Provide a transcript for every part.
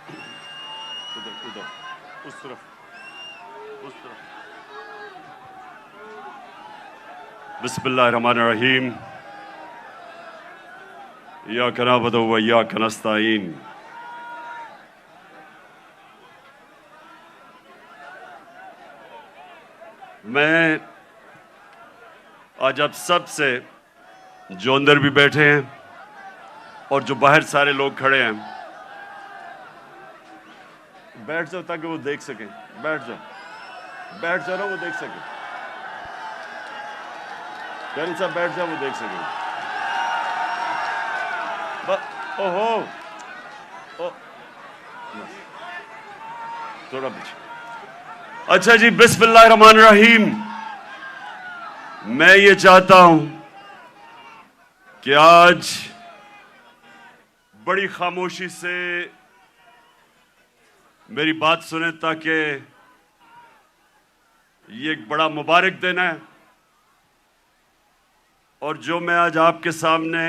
ادھر ادھر اس طرف اس طرف. بسم اللہ الرحمن الرحیم. ایاک نعبد و ایاک نستعین. میں آج آپ سب سے جو اندر بھی بیٹھے ہیں اور جو باہر سارے لوگ کھڑے ہیں، بیٹھ جاؤ تاکہ وہ دیکھ سکیں. بیٹھ جاؤ نا، وہ دیکھ سکیں. کرن صاحب بیٹھ جاؤ، وہ دیکھ سکیں. تھوڑا پیچھے. اچھا جی، بسم اللہ الرحمن الرحیم. میں یہ چاہتا ہوں کہ آج بڑی خاموشی سے میری بات سنیں، تاکہ یہ ایک بڑا مبارک دن ہے. اور جو میں آج آپ کے سامنے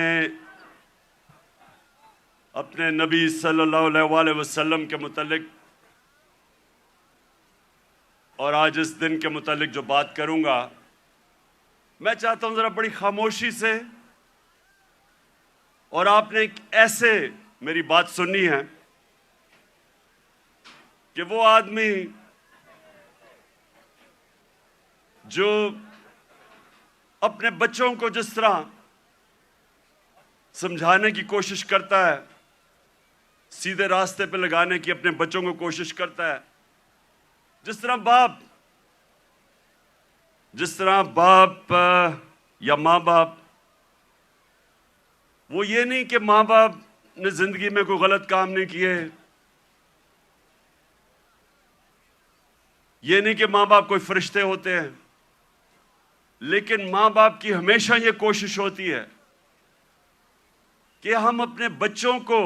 اپنے نبی صلی اللہ علیہ وآلہ وسلم کے متعلق اور آج اس دن کے متعلق جو بات کروں گا، میں چاہتا ہوں ذرا بڑی خاموشی سے، اور آپ نے ایک ایسے میری بات سننی ہے کہ وہ آدمی جو اپنے بچوں کو جس طرح سمجھانے کی کوشش کرتا ہے، سیدھے راستے پہ لگانے کی اپنے بچوں کو کوشش کرتا ہے، جس طرح باپ یا ماں باپ، وہ یہ نہیں کہ ماں باپ نے زندگی میں کوئی غلط کام نہیں کیے، یہ نہیں کہ ماں باپ کوئی فرشتے ہوتے ہیں، لیکن ماں باپ کی ہمیشہ یہ کوشش ہوتی ہے کہ ہم اپنے بچوں کو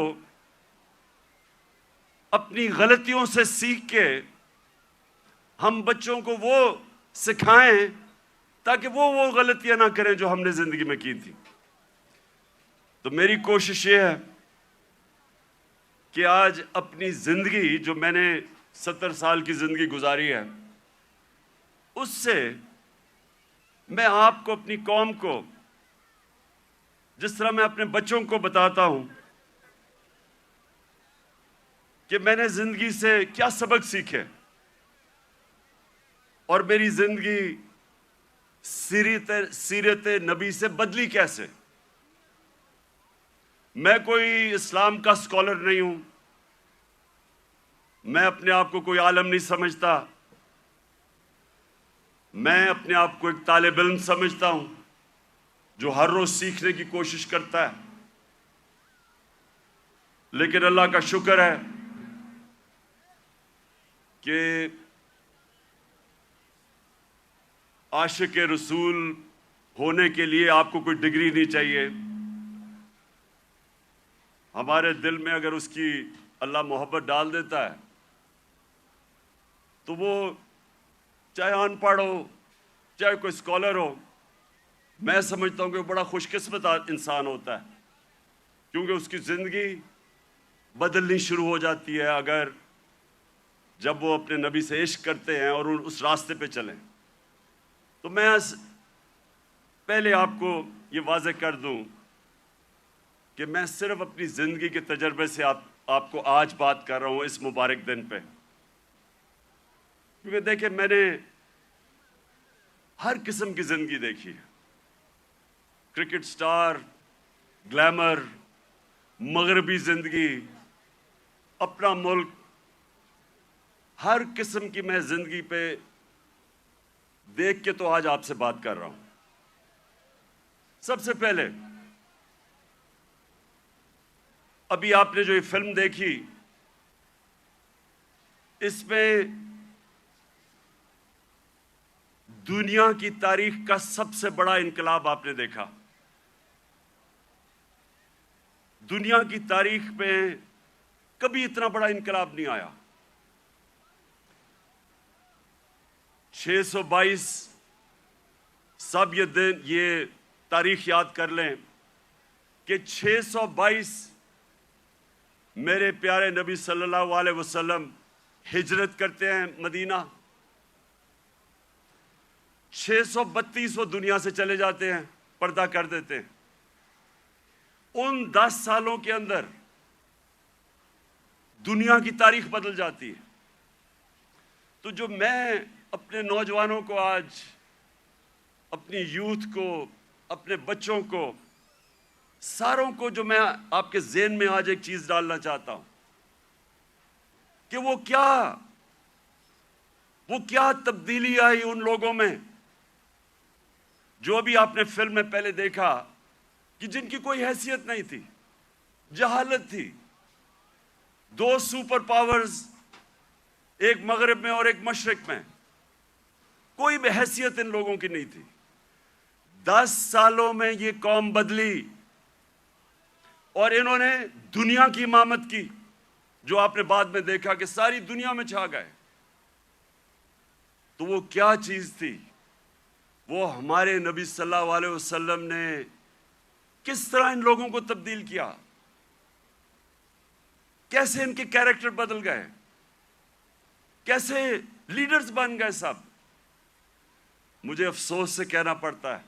اپنی غلطیوں سے سیکھ کے ہم بچوں کو وہ سکھائیں تاکہ وہ غلطیاں نہ کریں جو ہم نے زندگی میں کی تھی. تو میری کوشش یہ ہے کہ آج اپنی زندگی، جو میں نے 70 سال کی زندگی گزاری ہے، اس سے میں آپ کو، اپنی قوم کو، جس طرح میں اپنے بچوں کو بتاتا ہوں کہ میں نے زندگی سے کیا سبق سیکھے اور میری زندگی سیرت نبی سے بدلی کیسے. میں کوئی اسلام کا اسکالر نہیں ہوں، میں اپنے آپ کو کوئی عالم نہیں سمجھتا، میں اپنے آپ کو ایک طالب علم سمجھتا ہوں جو ہر روز سیکھنے کی کوشش کرتا ہے. لیکن اللہ کا شکر ہے کہ عاشق رسول ہونے کے لیے آپ کو کوئی ڈگری نہیں چاہیے. ہمارے دل میں اگر اس کی اللہ محبت ڈال دیتا ہے تو وہ چاہے ان پڑھ ہو، چاہے کوئی اسکالر ہو، میں سمجھتا ہوں کہ وہ بڑا خوش قسمت انسان ہوتا ہے، کیونکہ اس کی زندگی بدلنی شروع ہو جاتی ہے اگر جب وہ اپنے نبی سے عشق کرتے ہیں اور اس راستے پہ چلیں. تو میں پہلے آپ کو یہ واضح کر دوں کہ میں صرف اپنی زندگی کے تجربے سے آپ کو آج بات کر رہا ہوں اس مبارک دن پہ، کیونکہ دیکھیں میں نے ہر قسم کی زندگی دیکھی ہے. کرکٹ سٹار، گلیمر، مغربی زندگی، اپنا ملک، ہر قسم کی میں زندگی پہ دیکھ کے تو آج آپ سے بات کر رہا ہوں. سب سے پہلے ابھی آپ نے جو یہ فلم دیکھی، اس میں دنیا کی تاریخ کا سب سے بڑا انقلاب آپ نے دیکھا. دنیا کی تاریخ میں کبھی اتنا بڑا انقلاب نہیں آیا. 622 سب یہ تاریخ یاد کر لیں کہ 622 میرے پیارے نبی صلی اللہ علیہ وسلم ہجرت کرتے ہیں مدینہ، 632 وہ دنیا سے چلے جاتے ہیں، پردہ کر دیتے ہیں۔ ان 10 سالوں کے اندر دنیا کی تاریخ بدل جاتی ہے۔ تو جو میں اپنے نوجوانوں کو آج، اپنی یوتھ کو، اپنے بچوں کو، ساروں کو، جو میں آپ کے ذہن میں آج ایک چیز ڈالنا چاہتا ہوں کہ وہ کیا تبدیلی آئی ان لوگوں میں جو ابھی آپ نے فلم میں پہلے دیکھا کہ جن کی کوئی حیثیت نہیں تھی، جہالت تھی۔ 2 سپر پاورز، ایک مغرب میں اور ایک مشرق میں، کوئی بھی حیثیت ان لوگوں کی نہیں تھی۔ 10 سالوں میں یہ قوم بدلی اور انہوں نے دنیا کی امامت کی، جو آپ نے بعد میں دیکھا کہ ساری دنیا میں چھا گئے۔ تو وہ کیا چیز تھی؟ وہ ہمارے نبی صلی اللہ علیہ وسلم نے کس طرح ان لوگوں کو تبدیل کیا، کیسے ان کے کیریکٹر بدل گئے، کیسے لیڈرز بن گئے سب۔ مجھے افسوس سے کہنا پڑتا ہے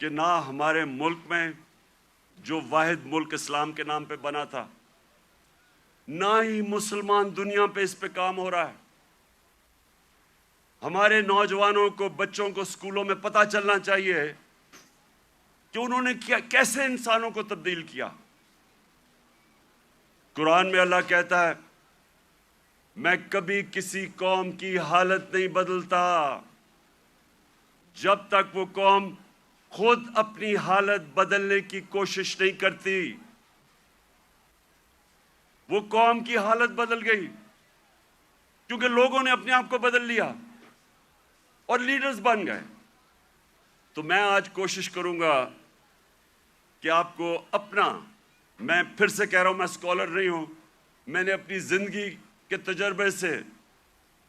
کہ نہ ہمارے ملک میں، جو واحد ملک اسلام کے نام پہ بنا تھا، نہ ہی مسلمان دنیا پہ اس پہ کام ہو رہا ہے۔ ہمارے نوجوانوں کو، بچوں کو اسکولوں میں پتہ چلنا چاہیے کہ انہوں نے کیسے انسانوں کو تبدیل کیا۔ قرآن میں اللہ کہتا ہے، میں کبھی کسی قوم کی حالت نہیں بدلتا جب تک وہ قوم خود اپنی حالت بدلنے کی کوشش نہیں کرتی۔ وہ قوم کی حالت بدل گئی کیونکہ لوگوں نے اپنے آپ کو بدل لیا اور لیڈرز بن گئے۔ تو میں آج کوشش کروں گا کہ آپ کو میں پھر سے کہہ رہا ہوں، میں اسکالر نہیں ہوں، میں نے اپنی زندگی کے تجربے سے،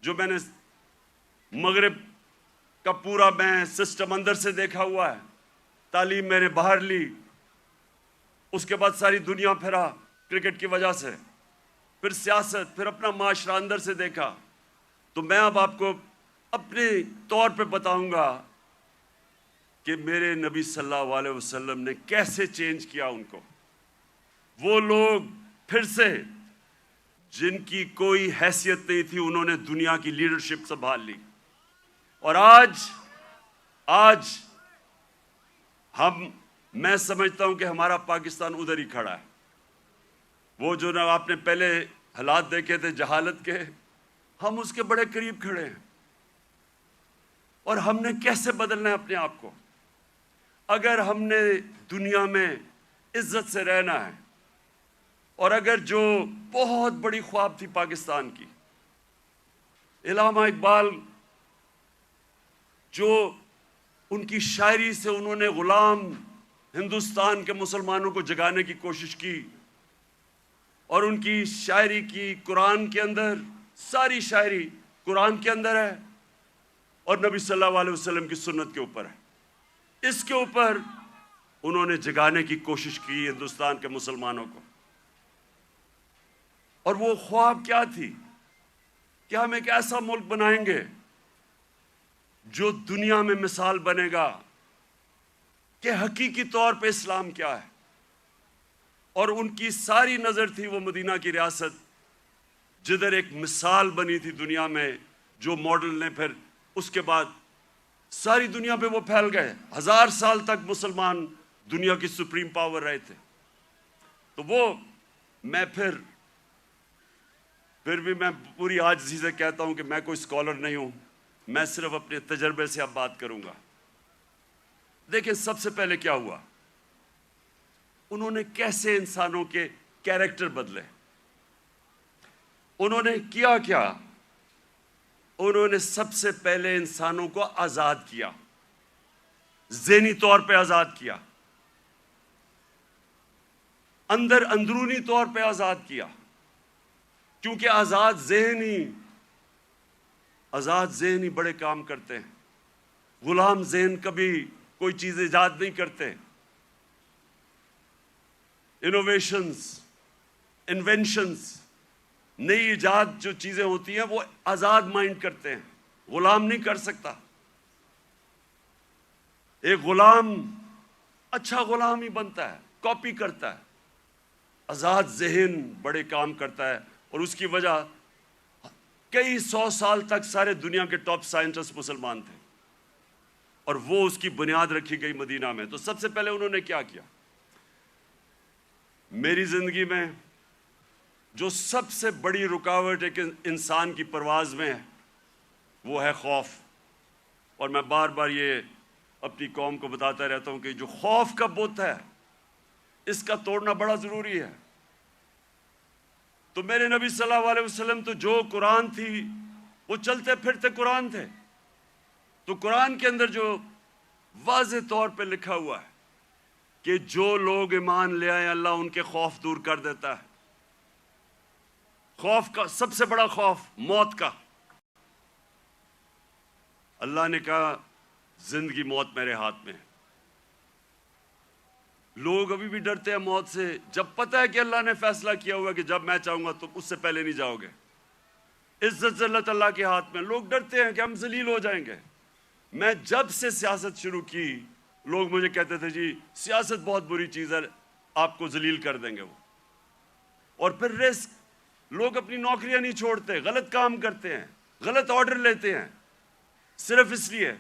جو میں نے مغرب کا پورا میں سسٹم اندر سے دیکھا ہوا ہے، تعلیم میں نے باہر لی، اس کے بعد ساری دنیا پھرا کرکٹ کی وجہ سے، پھر سیاست، پھر اپنا معاشرہ اندر سے دیکھا۔ تو میں اب آپ کو اپنے طور پہ بتاؤں گا کہ میرے نبی صلی اللہ علیہ وسلم نے کیسے چینج کیا ان کو۔ وہ لوگ پھر سے، جن کی کوئی حیثیت نہیں تھی، انہوں نے دنیا کی لیڈرشپ سنبھال لی۔ اور آج میں سمجھتا ہوں کہ ہمارا پاکستان ادھر ہی کھڑا ہے۔ وہ جو آپ نے پہلے حالات دیکھے تھے جہالت کے، ہم اس کے بڑے قریب کھڑے ہیں۔ اور ہم نے کیسے بدلنا ہے اپنے آپ کو؟ اگر ہم نے دنیا میں عزت سے رہنا ہے، اور اگر جو بہت بڑی خواب تھی پاکستان کی، علامہ اقبال، جو ان کی شاعری سے انہوں نے غلام ہندوستان کے مسلمانوں کو جگانے کی کوشش کی، اور ان کی شاعری کی قرآن کے اندر، ساری شاعری قرآن کے اندر ہے اور نبی صلی اللہ علیہ وسلم کی سنت کے اوپر ہے۔ اس کے اوپر انہوں نے جگانے کی کوشش کی ہندوستان کے مسلمانوں کو۔ اور وہ خواب کیا تھی کہ ہم ایک ایسا ملک بنائیں گے جو دنیا میں مثال بنے گا کہ حقیقی طور پہ اسلام کیا ہے۔ اور ان کی ساری نظر تھی وہ مدینہ کی ریاست، جدھر ایک مثال بنی تھی دنیا میں، جو ماڈل نے پھر اس کے بعد ساری دنیا پہ وہ پھیل گئے۔ 1000 سال تک مسلمان دنیا کی سپریم پاور رہے تھے۔ تو وہ میں پھر بھی میں پوری عاجزی سے کہتا ہوں کہ میں کوئی اسکالر نہیں ہوں، میں صرف اپنے تجربے سے اب بات کروں گا۔ دیکھیں، سب سے پہلے کیا ہوا، انہوں نے کیسے انسانوں کے کیریکٹر بدلے۔ انہوں نے کیا انہوں نے سب سے پہلے انسانوں کو آزاد کیا، ذہنی طور پہ آزاد کیا، اندرونی طور پہ آزاد کیا، کیونکہ آزاد ذہنی بڑے کام کرتے ہیں۔ غلام ذہن کبھی کوئی چیز ایجاد نہیں کرتے۔ انوویشنز، انوینشنز، نئی ایجاد جو چیزیں ہوتی ہیں وہ آزاد مائنڈ کرتے ہیں، غلام نہیں کر سکتا. ایک غلام اچھا غلام ہی بنتا ہے، کاپی کرتا ہے. آزاد ذہن بڑے کام کرتا ہے، اور اس کی وجہ کئی 100 سال تک سارے دنیا کے ٹاپ سائنٹسٹ مسلمان تھے، اور وہ اس کی بنیاد رکھی گئی مدینہ میں. تو سب سے پہلے انہوں نے کیا کیا؟ میری زندگی میں جو سب سے بڑی رکاوٹ ایک انسان کی پرواز میں ہے وہ ہے خوف. اور میں بار بار یہ اپنی قوم کو بتاتا رہتا ہوں کہ جو خوف کا بت ہے اس کا توڑنا بڑا ضروری ہے. تو میرے نبی صلی اللہ علیہ وسلم تو جو قرآن تھی وہ چلتے پھرتے قرآن تھے. تو قرآن کے اندر جو واضح طور پہ لکھا ہوا ہے کہ جو لوگ ایمان لے آئے اللہ ان کے خوف دور کر دیتا ہے. خوف کا سب سے بڑا خوف موت کا. اللہ نے کہا زندگی موت میرے ہاتھ میں ہے. لوگ ابھی بھی ڈرتے ہیں موت سے، جب پتہ ہے کہ اللہ نے فیصلہ کیا ہوا کہ جب میں چاہوں گا تو اس سے پہلے نہیں جاؤ گے. عزت ذلت اللہ کے ہاتھ میں. لوگ ڈرتے ہیں کہ ہم ذلیل ہو جائیں گے. میں جب سے سیاست شروع کی لوگ مجھے کہتے تھے جی سیاست بہت بری چیز ہے، آپ کو ذلیل کر دیں گے وہ. اور پھر رسک، لوگ اپنی نوکریاں نہیں چھوڑتے، غلط کام کرتے ہیں، غلط آرڈر لیتے ہیں صرف اس لیے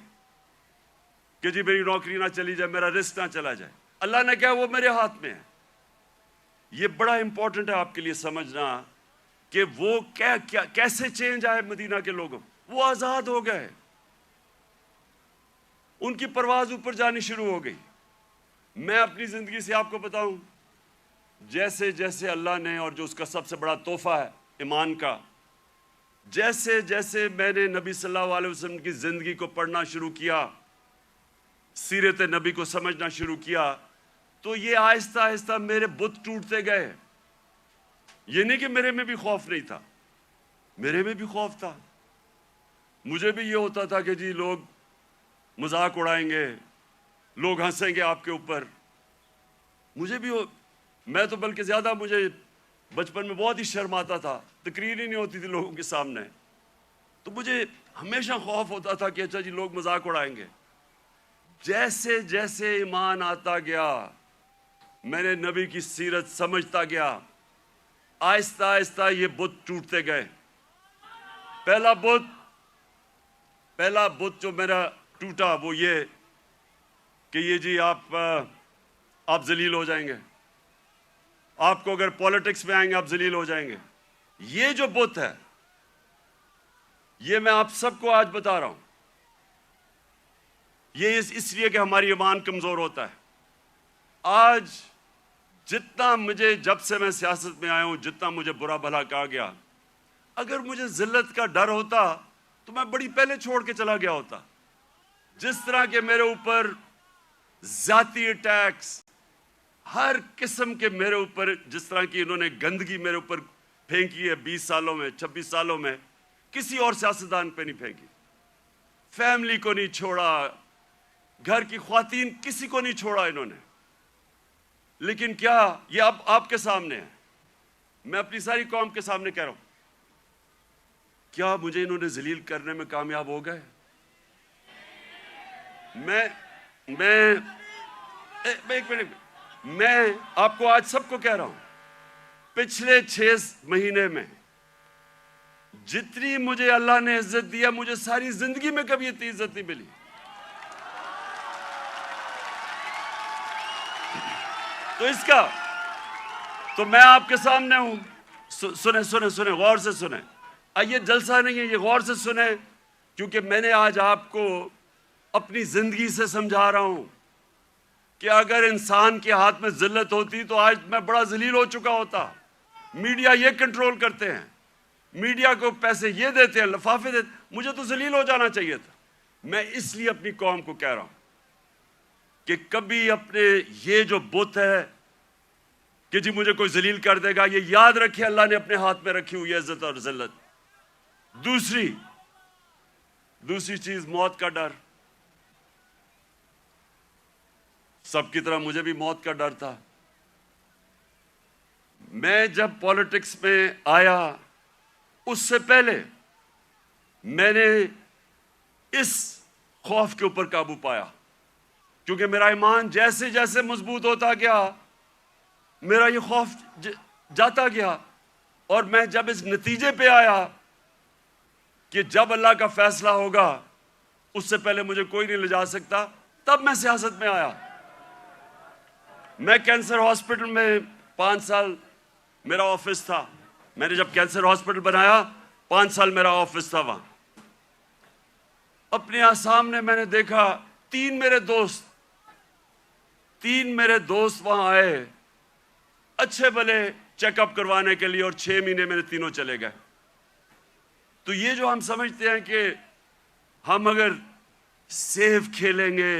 کہ جی میری نوکری نہ چلی جائے، میرا رزق نہ چلا جائے. اللہ نے کہا وہ میرے ہاتھ میں ہے. یہ بڑا امپورٹنٹ ہے آپ کے لیے سمجھنا کہ وہ کیسے چینج آئے مدینہ کے لوگوں. وہ آزاد ہو گئے، ان کی پرواز اوپر جانی شروع ہو گئی. میں اپنی زندگی سے آپ کو بتاؤں، جیسے جیسے اللہ نے، اور جو اس کا سب سے بڑا تحفہ ہے ایمان کا، جیسے جیسے میں نے نبی صلی اللہ علیہ وسلم کی زندگی کو پڑھنا شروع کیا، سیرت نبی کو سمجھنا شروع کیا، تو یہ آہستہ آہستہ میرے بت ٹوٹتے گئے. یہ نہیں کہ میرے میں بھی خوف نہیں تھا، میرے میں بھی خوف تھا. مجھے بھی یہ ہوتا تھا کہ جی لوگ مذاق اڑائیں گے، لوگ ہنسیں گے آپ کے اوپر. مجھے بھی میں تو بلکہ زیادہ، مجھے بچپن میں بہت ہی شرم آتا تھا، تقریر ہی نہیں ہوتی تھی لوگوں کے سامنے. تو مجھے ہمیشہ خوف ہوتا تھا کہ اچھا جی لوگ مذاق اڑائیں گے. جیسے جیسے ایمان آتا گیا، میں نے نبی کی سیرت سمجھتا گیا، آہستہ آہستہ یہ بت ٹوٹتے گئے. پہلا بت جو میرا ٹوٹا وہ یہ کہ یہ جی آپ ذلیل ہو جائیں گے، آپ کو اگر پالیٹکس میں آئیں گے آپ ذلیل ہو جائیں گے. یہ جو بت ہے یہ میں آپ سب کو آج بتا رہا ہوں. یہ اس لیے کہ ہماری ایمان کمزور ہوتا ہے. آج جتنا مجھے، جب سے میں سیاست میں آیا ہوں، جتنا مجھے برا بھلا کہا گیا، اگر مجھے ذلت کا ڈر ہوتا تو میں بڑی پہلے چھوڑ کے چلا گیا ہوتا. جس طرح کہ میرے اوپر ذاتی اٹیکس، ہر قسم کے میرے اوپر، جس طرح کی انہوں نے گندگی میرے اوپر پھینکی ہے 20 سالوں میں، 26 سالوں میں، کسی اور سیاستدان پہ نہیں پھینکی. فیملی کو نہیں چھوڑا، گھر کی خواتین، کسی کو نہیں چھوڑا انہوں نے. لیکن کیا یہ اب آپ کے سامنے ہے، میں اپنی ساری قوم کے سامنے کہہ رہا ہوں، کیا مجھے انہوں نے ذلیل کرنے میں کامیاب ہو گئے؟ میں آپ کو آج سب کو کہہ رہا ہوں، پچھلے 6 مہینے میں جتنی مجھے اللہ نے عزت دیا، مجھے ساری زندگی میں کبھی اتنی عزت نہیں ملی. تو اس کا تو میں آپ کے سامنے ہوں. سنیں غور سے سنیں. یہ جلسہ نہیں ہے، یہ غور سے سنیں، کیونکہ میں نے آج آپ کو اپنی زندگی سے سمجھا رہا ہوں کہ اگر انسان کے ہاتھ میں ذلت ہوتی تو آج میں بڑا ذلیل ہو چکا ہوتا. میڈیا یہ کنٹرول کرتے ہیں، میڈیا کو پیسے یہ دیتے ہیں، لفافے دیتے ہیں. مجھے تو ذلیل ہو جانا چاہیے تھا. میں اس لیے اپنی قوم کو کہہ رہا ہوں کہ کبھی اپنے یہ جو بت ہے کہ جی مجھے کوئی ذلیل کر دے گا، یہ یاد رکھے اللہ نے اپنے ہاتھ میں رکھی ہوئی ہے عزت اور ذلت. دوسری چیز موت کا ڈر. سب کی طرح مجھے بھی موت کا ڈر تھا. میں جب پالیٹکس میں آیا اس سے پہلے میں نے اس خوف کے اوپر قابو پایا، کیونکہ میرا ایمان جیسے جیسے مضبوط ہوتا گیا میرا یہ خوف جاتا گیا، اور میں جب اس نتیجے پہ آیا کہ جب اللہ کا فیصلہ ہوگا اس سے پہلے مجھے کوئی نہیں لے جا سکتا، تب میں سیاست میں آیا۔ میں کینسر ہاسپٹل میں 5 سال میرا آفس تھا، میں نے جب کینسر ہاسپٹل بنایا 5 سال میرا آفس تھا وہاں۔ اپنے سامنے میں نے دیکھا 3 میرے دوست وہاں آئے اچھے بھلے چیک اپ کروانے کے لیے، اور 6 مہینے میں تینوں چلے گئے۔ تو یہ جو ہم سمجھتے ہیں کہ ہم اگر سیف کھیلیں گے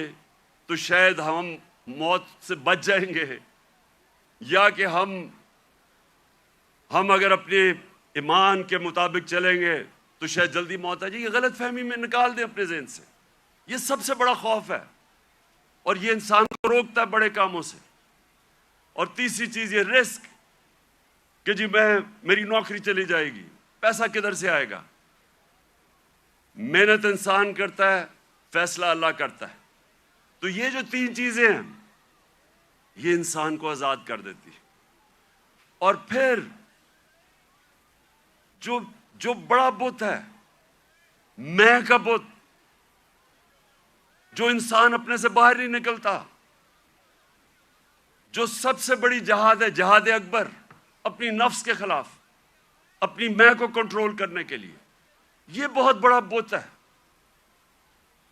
تو شاید ہم موت سے بچ جائیں گے، یا کہ ہم اگر اپنے ایمان کے مطابق چلیں گے تو شاید جلدی موت آ جائے، یہ غلط فہمی میں نکال دیں اپنے ذہن سے۔ یہ سب سے بڑا خوف ہے، اور یہ انسان کو روکتا ہے بڑے کاموں سے۔ اور تیسری چیز یہ رسک، کہ جی میری نوکری چلی جائے گی، پیسہ کدھر سے آئے گا؟ محنت انسان کرتا ہے، فیصلہ اللہ کرتا ہے۔ تو یہ جو 3 چیزیں ہیں یہ انسان کو آزاد کر دیتی۔ اور پھر جو بڑا بت ہے، میں کا بت، جو انسان اپنے سے باہر نہیں نکلتا، جو سب سے بڑی جہاد ہے، جہاد اکبر، اپنی نفس کے خلاف، اپنی میں کو کنٹرول کرنے کے لیے، یہ بہت بڑا بت ہے۔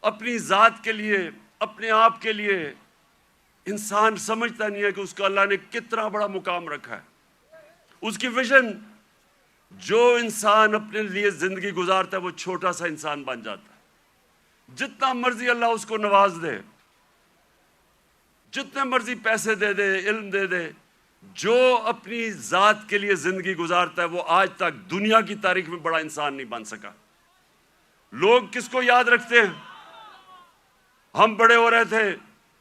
اپنی ذات کے لیے، اپنے آپ کے لیے انسان سمجھتا نہیں ہے کہ اس کو اللہ نے کتنا بڑا مقام رکھا ہے۔ اس کی ویژن، جو انسان اپنے لیے زندگی گزارتا ہے وہ چھوٹا سا انسان بن جاتا ہے۔ جتنا مرضی اللہ اس کو نواز دے، جتنے مرضی پیسے دے دے، علم دے دے، جو اپنی ذات کے لیے زندگی گزارتا ہے وہ آج تک دنیا کی تاریخ میں بڑا انسان نہیں بن سکا۔ لوگ کس کو یاد رکھتے ہیں؟ ہم بڑے ہو رہے تھے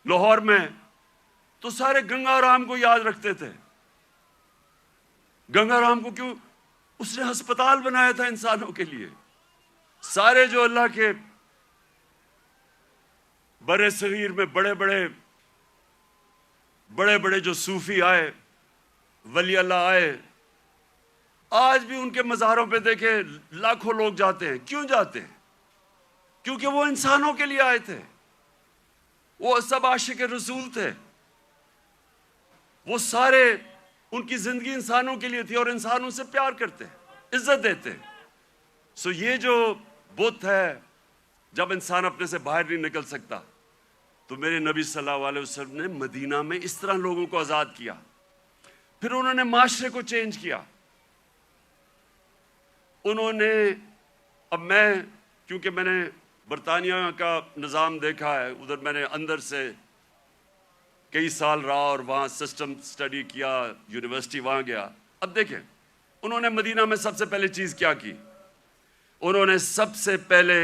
لاہور میں تو سارے گنگا رام کو یاد رکھتے تھے۔ گنگا رام کو کیوں؟ اس نے ہسپتال بنایا تھا انسانوں کے لیے۔ سارے جو اللہ کے برے صغیر میں بڑے بڑے جو صوفی آئے، ولی اللہ آئے، آج بھی ان کے مزاروں پہ دیکھیں لاکھوں لوگ جاتے ہیں۔ کیوں جاتے ہیں؟ کیونکہ وہ انسانوں کے لیے آئے تھے، وہ سب عاشق رسول تھے، وہ سارے ان کی زندگی انسانوں کے لیے تھی، اور انسان ان سے پیار کرتے ہیں، عزت دیتے ہیں۔ سو یہ جو بت ہے، جب انسان اپنے سے باہر نہیں نکل سکتا، تو میرے نبی صلی اللہ علیہ وسلم نے مدینہ میں اس طرح لوگوں کو آزاد کیا۔ پھر انہوں نے معاشرے کو چینج کیا۔ انہوں نے، اب کیونکہ میں نے برطانیہ کا نظام دیکھا ہے، ادھر میں نے اندر سے کئی سال رہا اور وہاں سسٹم سٹڈی کیا، یونیورسٹی وہاں گیا۔ اب دیکھیں انہوں نے مدینہ میں سب سے پہلے چیز کیا کی؟ انہوں نے سب سے پہلے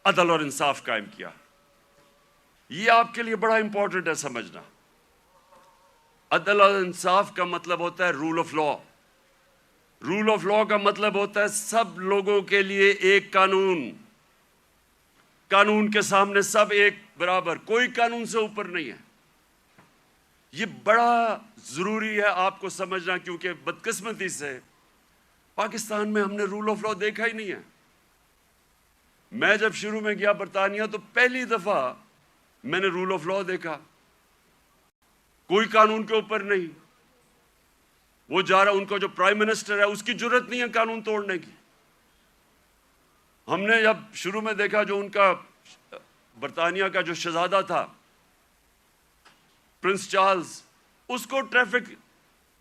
عدل اور انصاف قائم کیا۔ یہ آپ کے لیے بڑا امپورٹنٹ ہے سمجھنا۔ عدل اور انصاف کا مطلب ہوتا ہے rule of law. Rule of law کا مطلب ہوتا ہے سب لوگوں کے لیے ایک قانون، قانون کے سامنے سب ایک برابر، کوئی قانون سے اوپر نہیں ہے۔ یہ بڑا ضروری ہے آپ کو سمجھنا، کیونکہ بدقسمتی سے پاکستان میں ہم نے رول آف لا دیکھا ہی نہیں ہے۔ میں جب شروع میں گیا برطانیہ تو پہلی دفعہ میں نے رول آف لا دیکھا، کوئی قانون کے اوپر نہیں۔ وہ جا رہا، ان کا جو پرائم منسٹر ہے اس کی جرت نہیں ہے قانون توڑنے کی۔ ہم نے جب شروع میں دیکھا، جو ان کا برطانیہ کا جو شہزادہ تھا پرنس چارلز، اس کو ٹریفک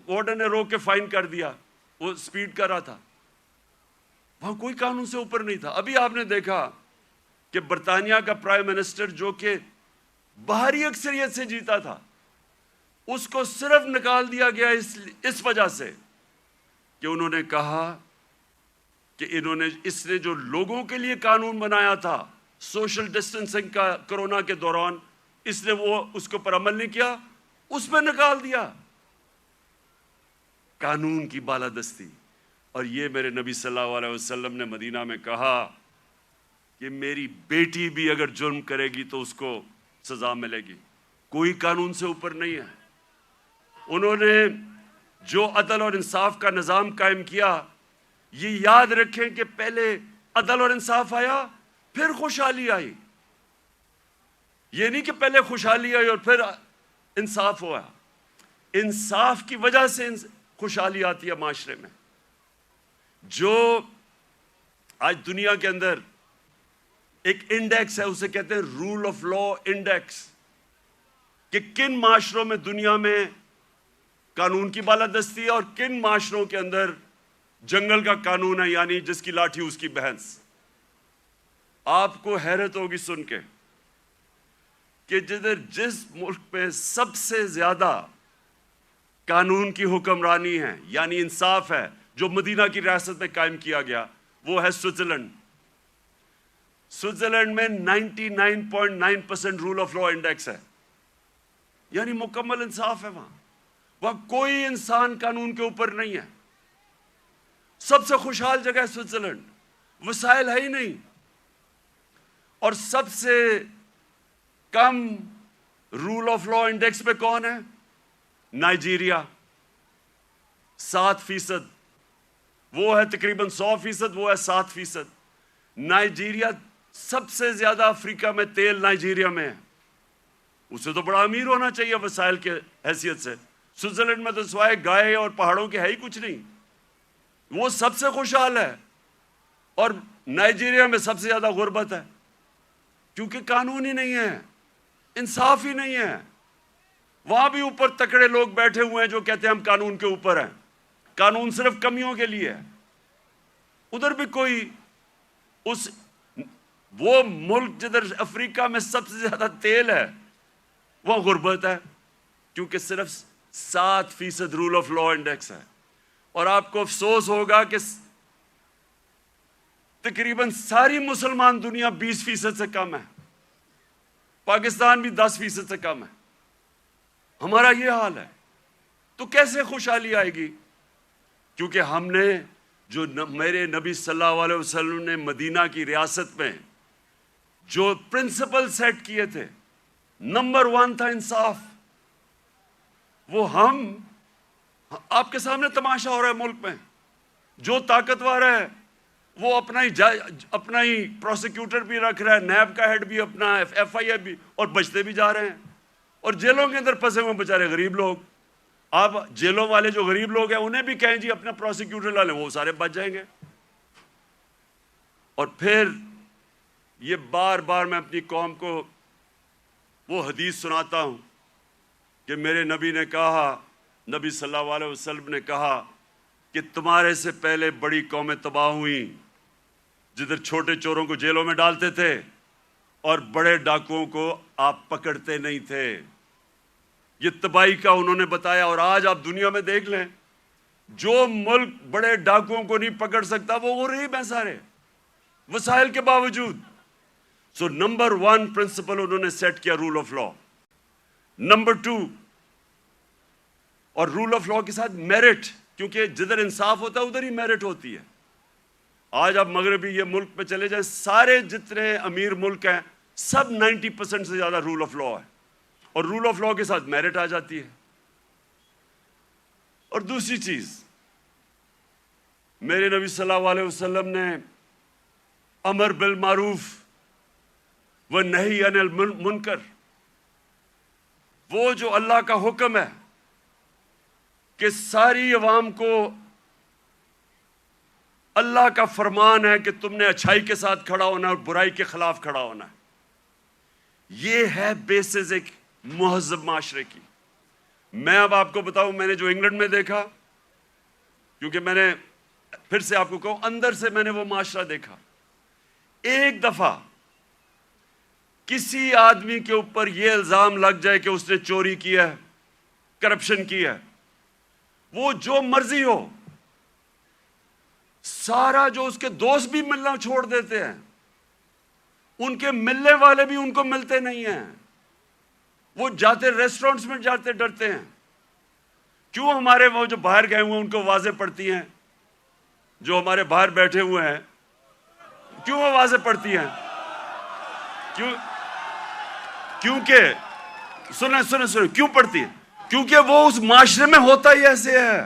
وارڈن نے روک کے فائن کر دیا، وہ سپیڈ کر رہا تھا۔ وہاں کوئی قانون سے اوپر نہیں تھا۔ ابھی آپ نے دیکھا کہ برطانیہ کا پرائم منسٹر، جو کہ باہری اکثریت سے جیتا تھا، اس کو صرف نکال دیا گیا اس وجہ سے کہ انہوں نے کہا کہ اس نے جو لوگوں کے لیے قانون بنایا تھا سوشل ڈسٹنسنگ کا کرونا کے دوران، اس نے اس کے پر عمل نہیں کیا، اس پہ نکال دیا۔ قانون کی بالادستی. اور یہ میرے نبی صلی اللہ علیہ وسلم نے مدینہ میں کہا کہ میری بیٹی بھی اگر جرم کرے گی تو اس کو سزا ملے گی. کوئی قانون سے اوپر نہیں ہے. انہوں نے جو عدل اور انصاف کا نظام قائم کیا، یہ یاد رکھیں کہ پہلے عدل اور انصاف آیا پھر خوشحالی آئی. یہ نہیں کہ پہلے خوشحالی آئی اور پھر انصاف ہوا. انصاف کی وجہ سے خوشحالی آتی ہے معاشرے میں. جو آج دنیا کے اندر ایک انڈیکس ہے، اسے کہتے ہیں رول آف لا انڈیکس، کہ کن معاشروں میں دنیا میں قانون کی بالادستی ہے اور کن معاشروں کے اندر جنگل کا قانون ہے، یعنی جس کی لاٹھی اس کی بھینس. آپ کو حیرت ہوگی سن کے کہ جس ملک میں سب سے زیادہ قانون کی حکمرانی ہے، یعنی انصاف ہے، جو مدینہ کی ریاست میں قائم کیا گیا، وہ ہے سوئٹزرلینڈ. سوئٹزرلینڈ میں 99.9% رول آف لا انڈیکس ہے، یعنی مکمل انصاف ہے. وہاں کوئی انسان قانون کے اوپر نہیں ہے. سب سے خوشحال جگہ ہے سوئٹزرلینڈ. وسائل ہے ہی نہیں. اور سب سے کم رول آف لا انڈیکس پہ کون ہے؟ نائجیریا، 7%. وہ ہے تقریباً 100%، وہ ہے 7%. نائجیریا سب سے زیادہ افریقہ میں تیل نائجیریا میں ہے. اسے تو بڑا امیر ہونا چاہیے وسائل کے حیثیت سے. سوئٹزرلینڈ میں تو سوائے گائے اور پہاڑوں کے ہے ہی کچھ نہیں. وہ سب سے خوشحال ہے. اور نائجیریا میں سب سے زیادہ غربت ہے، کیونکہ قانون ہی نہیں ہے، انصاف ہی نہیں ہے. وہاں بھی اوپر تکڑے لوگ بیٹھے ہوئے ہیں جو کہتے ہیں ہم قانون کے اوپر ہیں. قانون صرف کمیوں کے لیے ہے. ادھر بھی کوئی وہ ملک جدھر افریقہ میں سب سے زیادہ تیل ہے، وہاں غربت ہے، کیونکہ صرف 7% رول آف لا انڈیکس ہے. اور آپ کو افسوس ہوگا کہ تقریباً ساری مسلمان دنیا 20% سے کم ہے. پاکستان بھی 10% سے کم ہے. ہمارا یہ حال ہے. تو کیسے خوشحالی آئے گی؟ کیونکہ ہم نے جو میرے نبی صلی اللہ علیہ وسلم نے مدینہ کی ریاست میں جو پرنسپل سیٹ کیے تھے، نمبر 1 تھا انصاف. وہ آپ کے سامنے تماشا ہو رہا ہے ملک میں. جو طاقتور ہے وہ اپنا ہی پروسیکیوٹر بھی رکھ رہا ہے، نیب کا ہیڈ بھی اپنا، FIA بھی، اور بچتے بھی جا رہے ہیں. اور جیلوں کے اندر پھنسے ہوئے بیچارے غریب لوگ. آپ جیلوں والے جو غریب لوگ ہیں انہیں بھی کہیں جی اپنا پروسیکیوٹر لا لیں، وہ سارے بچ جائیں گے. اور پھر یہ بار بار میں اپنی قوم کو وہ حدیث سناتا ہوں کہ میرے نبی نے کہا، نبی صلی اللہ علیہ وسلم نے کہا کہ تمہارے سے پہلے بڑی قومیں تباہ ہوئیں جدھر چھوٹے چوروں کو جیلوں میں ڈالتے تھے اور بڑے ڈاکوؤں کو آپ پکڑتے نہیں تھے. یہ تباہی کا انہوں نے بتایا. اور آج آپ دنیا میں دیکھ لیں، جو ملک بڑے ڈاکوؤں کو نہیں پکڑ سکتا وہ غریب ہیں سارے، وسائل کے باوجود. سو نمبر 1 پرنسپل انہوں نے سیٹ کیا رول آف لا. نمبر 2، اور رول آف لا کے ساتھ میرٹ، کیونکہ جدھر انصاف ہوتا ہے ادھر ہی میرٹ ہوتی ہے. آج آپ مغربی یہ ملک پہ چلے جائیں، سارے جتنے امیر ملک ہیں سب 90% سے زیادہ رول آف لا ہے. اور رول آف لا کے ساتھ میرٹ آ جاتی ہے. اور دوسری چیز، میرے نبی صلی اللہ علیہ وسلم نے امر بالمعروف و نہی عن المنکر، وہ جو اللہ کا حکم ہے کہ ساری عوام کو اللہ کا فرمان ہے کہ تم نے اچھائی کے ساتھ کھڑا ہونا اور برائی کے خلاف کھڑا ہونا ہے. یہ ہے بیسز ایک مہذب معاشرے کی. میں اب آپ کو بتاؤں، میں نے جو انگلینڈ میں دیکھا، کیونکہ میں نے پھر سے آپ کو کہوں اندر سے میں نے وہ معاشرہ دیکھا. ایک دفعہ کسی آدمی کے اوپر یہ الزام لگ جائے کہ اس نے چوری کی ہے، کرپشن کی ہے، وہ جو مرضی ہو، سارا جو اس کے دوست بھی ملنا چھوڑ دیتے ہیں، ان کے ملنے والے بھی ان کو ملتے نہیں ہیں، وہ جاتے ریسٹورنٹس میں جاتے ڈرتے ہیں. کیوں ہمارے وہ جو باہر گئے ہوئے ہیں ان کو آوازیں پڑتی ہیں؟ جو ہمارے باہر بیٹھے ہوئے ہیں کیوں آوازیں پڑتی ہیں؟ کیونکہ سنیں کیوں پڑتی ہے؟ کیونکہ وہ اس معاشرے میں ہوتا ہی ایسے ہے.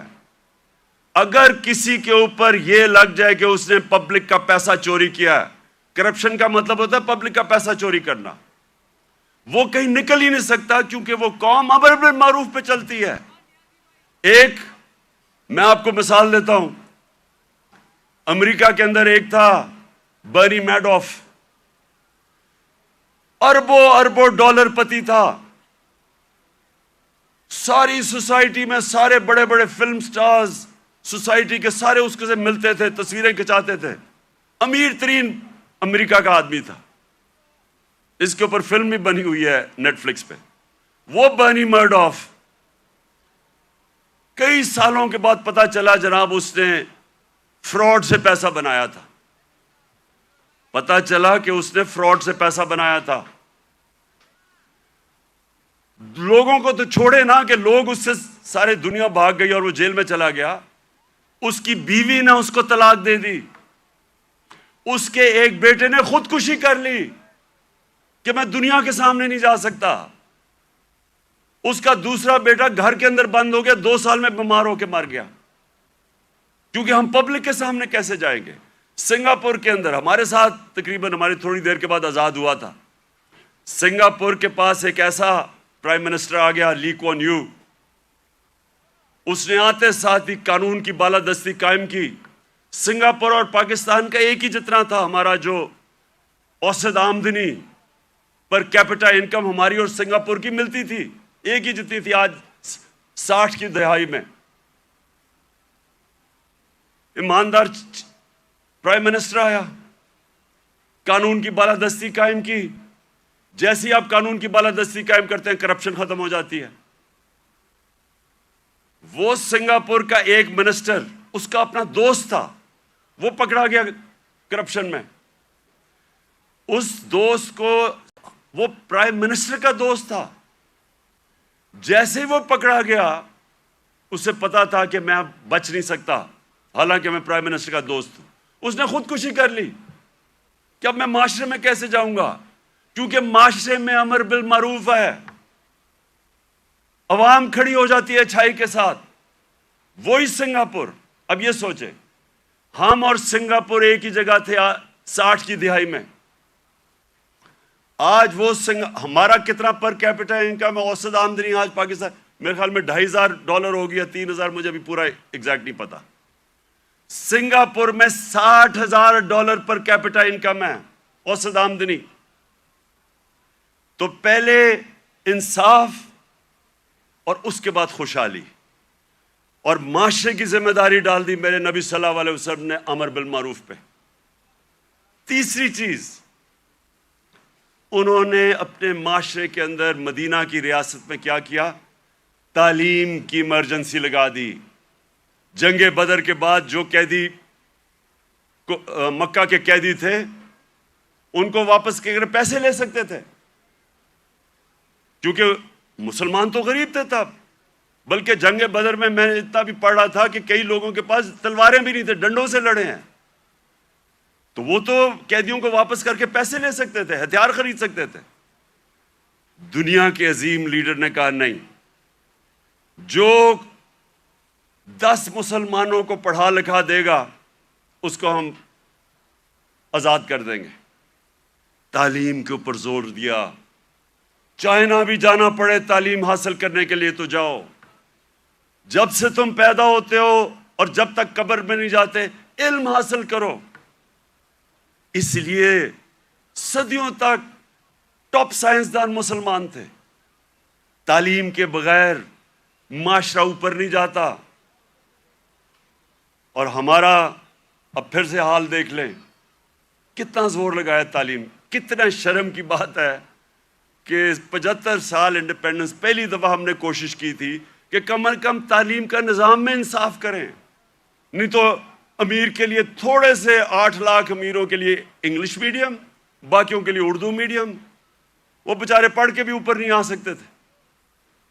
اگر کسی کے اوپر یہ لگ جائے کہ اس نے پبلک کا پیسہ چوری کیا ہے، کرپشن کا مطلب ہوتا ہے پبلک کا پیسہ چوری کرنا، وہ کہیں نکل ہی نہیں سکتا، کیونکہ وہ قوم امر بالمعروف پہ چلتی ہے. ایک میں آپ کو مثال دیتا ہوں. امریکہ کے اندر ایک تھا برنی میڈوف، اربوں ڈالر پتی تھا. ساری سوسائٹی میں سارے بڑے بڑے فلم سٹارز سوسائٹی کے سارے اس کے سے ملتے تھے، تصویریں کھچاتے تھے. امیر ترین امریکہ کا آدمی تھا. اس کے اوپر فلم بھی بنی ہوئی ہے نیٹ فلکس پہ. وہ برنی میڈوف کئی سالوں کے بعد پتا چلا جناب اس نے فراڈ سے پیسہ بنایا تھا. پتا چلا کہ اس نے فراڈ سے پیسہ بنایا تھا. لوگوں کو تو چھوڑے نا کہ لوگ اس سے سارے دنیا بھاگ گئی اور وہ جیل میں چلا گیا. اس کی بیوی نے اس کو طلاق دے دی. اس کے ایک بیٹے نے خودکشی کر لی کہ میں دنیا کے سامنے نہیں جا سکتا. اس کا دوسرا بیٹا گھر کے اندر بند ہو گیا، 2 سال میں بیمار ہو کے مر گیا. کیونکہ ہم پبلک کے سامنے کیسے جائیں گے؟ سنگاپور کے اندر ہمارے ساتھ تقریباً ہماری تھوڑی دیر کے بعد آزاد ہوا تھا. سنگاپور کے پاس ایک ایسا پرائم منسٹر آ گیا، لی کوان یو. اس نے آتے ساتھ ہی قانون کی بالادستی قائم کی. سنگاپور اور پاکستان کا ایک ہی جتنا تھا. ہمارا جو اوسط آمدنی پر کیپٹا انکم ہماری اور سنگاپور کی ملتی تھی، ایک ہی جتنی تھی. آج 60 کی دہائی میں ایماندار پرائم منسٹر آیا، قانون کی بالادستی قائم کی. جیسے ہی آپ قانون کی بالادستی قائم کرتے ہیں کرپشن ختم ہو جاتی ہے. وہ سنگاپور کا ایک منسٹر، اس کا اپنا دوست تھا، وہ پکڑا گیا کرپشن میں. اس دوست کو، وہ پرائم منسٹر کا دوست تھا، جیسے ہی وہ پکڑا گیا اسے پتا تھا کہ میں اب بچ نہیں سکتا، حالانکہ میں پرائم منسٹر کا دوست ہوں. اس نے خودکشی کر لی کہ اب میں معاشرے میں کیسے جاؤں گا، کیونکہ معاشرے میں امر بالمعروف ہے. عوام کھڑی ہو جاتی ہے اچھائی کے ساتھ. وہی سنگاپور. اب یہ سوچیں، ہم اور سنگاپور ایک ہی جگہ تھے 60 کی دہائی میں. آج وہ ہمارا کتنا پر کیپٹا انکم ہے، اوسط آمدنی آج پاکستان میرے خیال میں $2,500 ہو گیا، 3,000 مجھے ابھی پورا ایگزیکٹ نہیں پتا. سنگاپور میں $60,000 پر کیپٹا انکم ہے، اوسط آمدنی. تو پہلے انصاف اور اس کے بعد خوشحالی اور معاشرے کی ذمہ داری ڈال دی میرے نبی صلی اللہ علیہ وسلم نے امر بالمعروف پہ. تیسری چیز، انہوں نے اپنے معاشرے کے اندر مدینہ کی ریاست میں کیا کیا؟ تعلیم کی ایمرجنسی لگا دی. جنگ بدر کے بعد جو قیدی مکہ کے قیدی تھے ان کو واپس کے پیسے لے سکتے تھے، کیونکہ مسلمان تو غریب تھے تب. بلکہ جنگ بدر میں میں اتنا بھی پڑھ رہا تھا کہ کئی لوگوں کے پاس تلواریں بھی نہیں تھے، ڈنڈوں سے لڑے ہیں. تو وہ تو قیدیوں کو واپس کر کے پیسے لے سکتے تھے، ہتھیار خرید سکتے تھے. دنیا کے عظیم لیڈر نے کہا نہیں، جو 10 مسلمانوں کو پڑھا لکھا دے گا اس کو ہم آزاد کر دیں گے. تعلیم کے اوپر زور دیا. چائنا بھی جانا پڑے تعلیم حاصل کرنے کے لیے تو جاؤ. جب سے تم پیدا ہوتے ہو اور جب تک قبر میں نہیں جاتے علم حاصل کرو. اس لیے صدیوں تک ٹاپ سائنسدان مسلمان تھے. تعلیم کے بغیر معاشرہ اوپر نہیں جاتا. اور ہمارا اب پھر سے حال دیکھ لیں، کتنا زور لگایا تعلیم. کتنا شرم کی بات ہے کہ 75 سال انڈیپینڈنس، پہلی دفعہ ہم نے کوشش کی تھی کہ کم از کم تعلیم کا نظام میں انصاف کریں. نہیں تو امیر کے لیے تھوڑے سے 8 لاکھ امیروں کے لیے انگلش میڈیم، باقیوں کے لیے اردو میڈیم. وہ بیچارے پڑھ کے بھی اوپر نہیں آ سکتے تھے.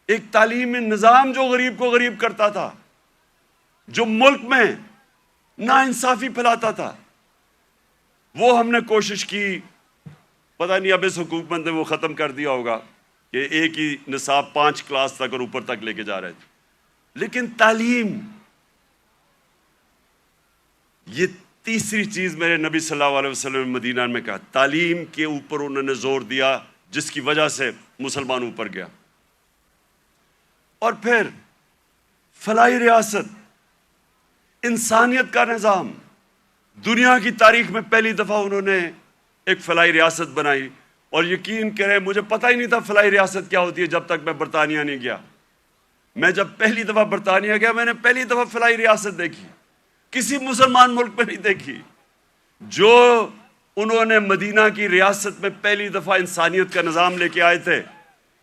ایک تعلیمی نظام جو غریب کو غریب کرتا تھا، جو ملک میں ناانصافی پھیلاتا تھا، وہ ہم نے کوشش کی. پتہ نہیں اب اس حکومت نے وہ ختم کر دیا ہوگا کہ ایک ہی نصاب 5 کلاس تک اور اوپر تک لے کے جا رہے تھے. لیکن تعلیم، یہ تیسری چیز میرے نبی صلی اللہ علیہ وسلم نے مدینہ میں کہا، تعلیم کے اوپر انہوں نے زور دیا، جس کی وجہ سے مسلمان اوپر گیا. اور پھر فلاحی ریاست، انسانیت کا نظام. دنیا کی تاریخ میں پہلی دفعہ انہوں نے ایک فلاحی ریاست بنائی، اور یقین کریں مجھے پتہ ہی نہیں تھا فلاحی ریاست کیا ہوتی ہے جب تک میں برطانیہ نہیں گیا. میں جب پہلی دفعہ برطانیہ گیا، میں نے پہلی دفعہ فلاحی ریاست دیکھی، کسی مسلمان ملک میں نہیں دیکھی. جو انہوں نے مدینہ کی ریاست میں پہلی دفعہ انسانیت کا نظام لے کے آئے تھے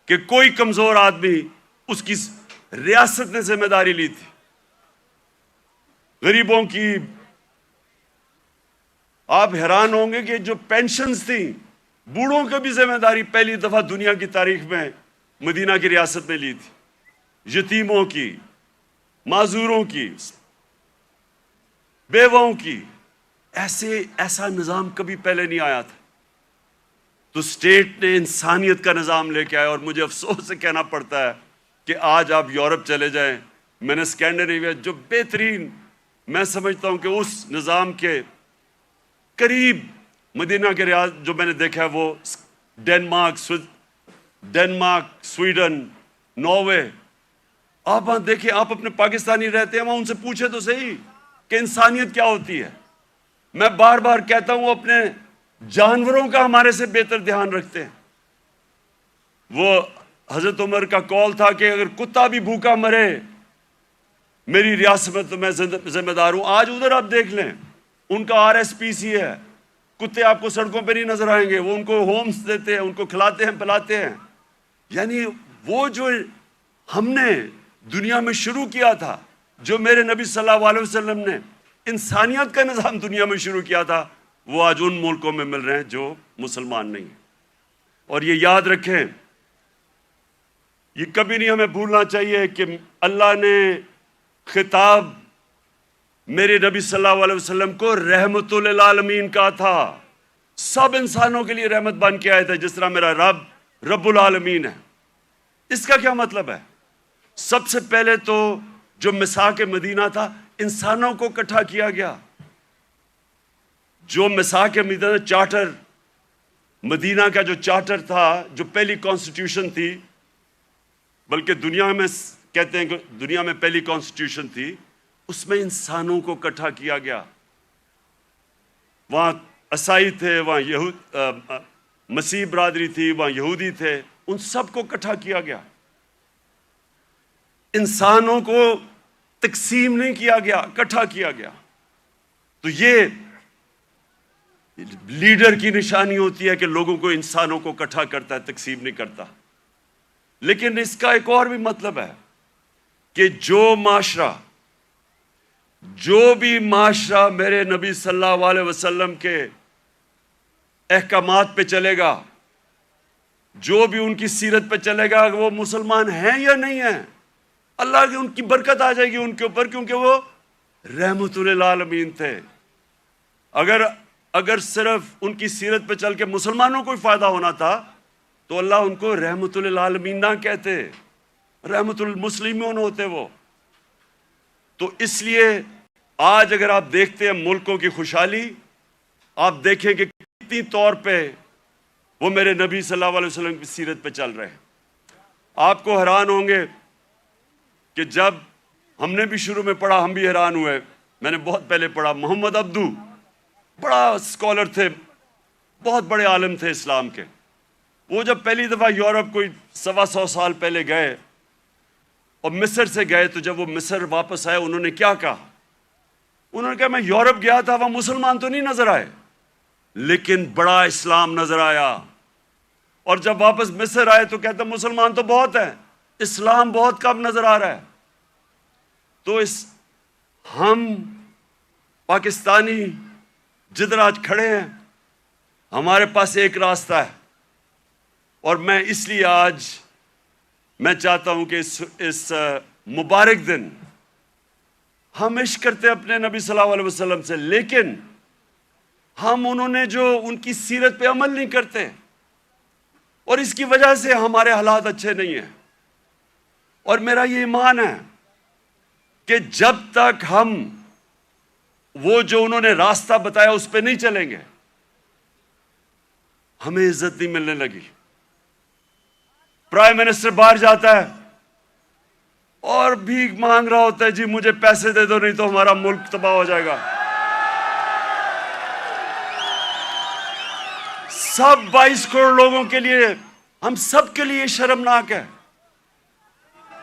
کہ کوئی کمزور آدمی، اس کی ریاست نے ذمہ داری لی تھی. غریبوں کی، آپ حیران ہوں گے کہ جو پینشنز تھیں، بوڑھوں کی بھی ذمہ داری پہلی دفعہ دنیا کی تاریخ میں مدینہ کی ریاست نے لی تھی. یتیموں کی، معذوروں کی، بیواؤں کی. ایسا نظام کبھی پہلے نہیں آیا تھا. تو اسٹیٹ نے انسانیت کا نظام لے کے آیا. اور مجھے افسوس سے کہنا پڑتا ہے کہ آج آپ یورپ چلے جائیں، میں نے اسکینڈینیویا جو بہترین، میں سمجھتا ہوں کہ اس نظام کے قریب مدینہ کے ریاض جو میں نے دیکھا ہے وہ ڈنمارک، سویڈن، ناروے. آپ وہاں دیکھیں، آپ اپنے پاکستانی رہتے ہیں وہاں، ان سے پوچھے تو صحیح کہ انسانیت کیا ہوتی ہے. میں بار بار کہتا ہوں، وہ اپنے جانوروں کا ہمارے سے بہتر دھیان رکھتے ہیں. وہ حضرت عمر کا قول تھا کہ اگر کتا بھی بھوکا مرے میری ریاست میں تو میں ذمہ دار ہوں. آج ادھر آپ دیکھ لیں، ان کا RSPC ہے. کتے آپ کو سڑکوں پہ نہیں نظر آئیں گے، وہ ان کو ہومز دیتے ہیں، ان کو کھلاتے ہیں پلاتے ہیں. یعنی وہ جو ہم نے دنیا میں شروع کیا تھا، جو میرے نبی صلی اللہ علیہ وسلم نے انسانیت کا نظام دنیا میں شروع کیا تھا، وہ آج ان ملکوں میں مل رہے ہیں جو مسلمان نہیں ہیں. اور یہ یاد رکھیں، یہ کبھی نہیں ہمیں بھولنا چاہیے کہ اللہ نے خطاب میرے نبی صلی اللہ علیہ وسلم کو رحمت للعالمین کہا تھا. سب انسانوں کے لیے رحمت بن کے آئے تھے، جس طرح میرا رب العالمین ہے. اس کا کیا مطلب ہے؟ سب سے پہلے تو جو میثاق مدینہ تھا، انسانوں کو اکٹھا کیا گیا. جو میثاق مدینہ چارٹر، مدینہ کا جو چارٹر تھا، جو پہلی کانسٹیٹیوشن تھی، بلکہ دنیا میں کہتے ہیں کہ دنیا میں پہلی کانسٹیٹیوشن تھی، اس میں انسانوں کو اکٹھا کیا گیا. وہاں عیسائی تھے، وہاں مسیح برادری تھی، وہاں یہودی تھے، ان سب کو اکٹھا کیا گیا. انسانوں کو تقسیم نہیں کیا گیا، اکٹھا کیا گیا. تو یہ لیڈر کی نشانی ہوتی ہے کہ لوگوں کو، انسانوں کو اکٹھا کرتا ہے، تقسیم نہیں کرتا. لیکن اس کا ایک اور بھی مطلب ہے کہ جو بھی معاشرہ میرے نبی صلی اللہ علیہ وسلم کے احکامات پہ چلے گا، جو بھی ان کی سیرت پہ چلے گا، وہ مسلمان ہیں یا نہیں ہیں، اللہ کی ان کی برکت آ جائے گی ان کے اوپر، کیونکہ وہ رحمت للعالمین تھے. اگر صرف ان کی سیرت پہ چل کے مسلمانوں کو ہی فائدہ ہونا تھا تو اللہ ان کو رحمت للعالمین نہ کہتے، رحمت المسلمون ہوتے وہ. تو اس لیے آج اگر آپ دیکھتے ہیں ملکوں کی خوشحالی، آپ دیکھیں کہ کتنی طور پہ وہ میرے نبی صلی اللہ علیہ وسلم کی سیرت پہ چل رہے ہیں. آپ کو حیران ہوں گے کہ جب ہم نے بھی شروع میں پڑھا، ہم بھی حیران ہوئے. میں نے بہت پہلے پڑھا، محمد عبدو بڑا اسکالر تھے، بہت بڑے عالم تھے اسلام کے. وہ جب پہلی دفعہ یورپ کوئی 125 سال پہلے گئے اور مصر سے گئے، تو جب وہ مصر واپس آئے، انہوں نے کیا کہا؟ انہوں نے کہا میں یورپ گیا تھا، وہاں مسلمان تو نہیں نظر آئے، لیکن بڑا اسلام نظر آیا. اور جب واپس مصر آئے تو کہتے ہیں مسلمان تو بہت ہیں، اسلام بہت کم نظر آ رہا ہے. تو ہم پاکستانی جدھر آج کھڑے ہیں، ہمارے پاس ایک راستہ ہے. اور میں اس لیے آج میں چاہتا ہوں کہ اس مبارک دن ہم عشق کرتے اپنے نبی صلی اللہ علیہ وسلم سے، لیکن ہم انہوں نے جو ان کی سیرت پہ عمل نہیں کرتے، اور اس کی وجہ سے ہمارے حالات اچھے نہیں ہیں۔ اور میرا یہ ایمان ہے کہ جب تک ہم وہ جو انہوں نے راستہ بتایا اس پہ نہیں چلیں گے، ہمیں عزت نہیں ملنے لگی۔ پرائم منسٹر باہر جاتا ہے اور بھیک مانگ رہا ہوتا ہے، جی مجھے پیسے دے دو نہیں تو ہمارا ملک تباہ ہو جائے گا۔ سب 22 کروڑ لوگوں کے لیے، ہم سب کے لیے شرمناک ہے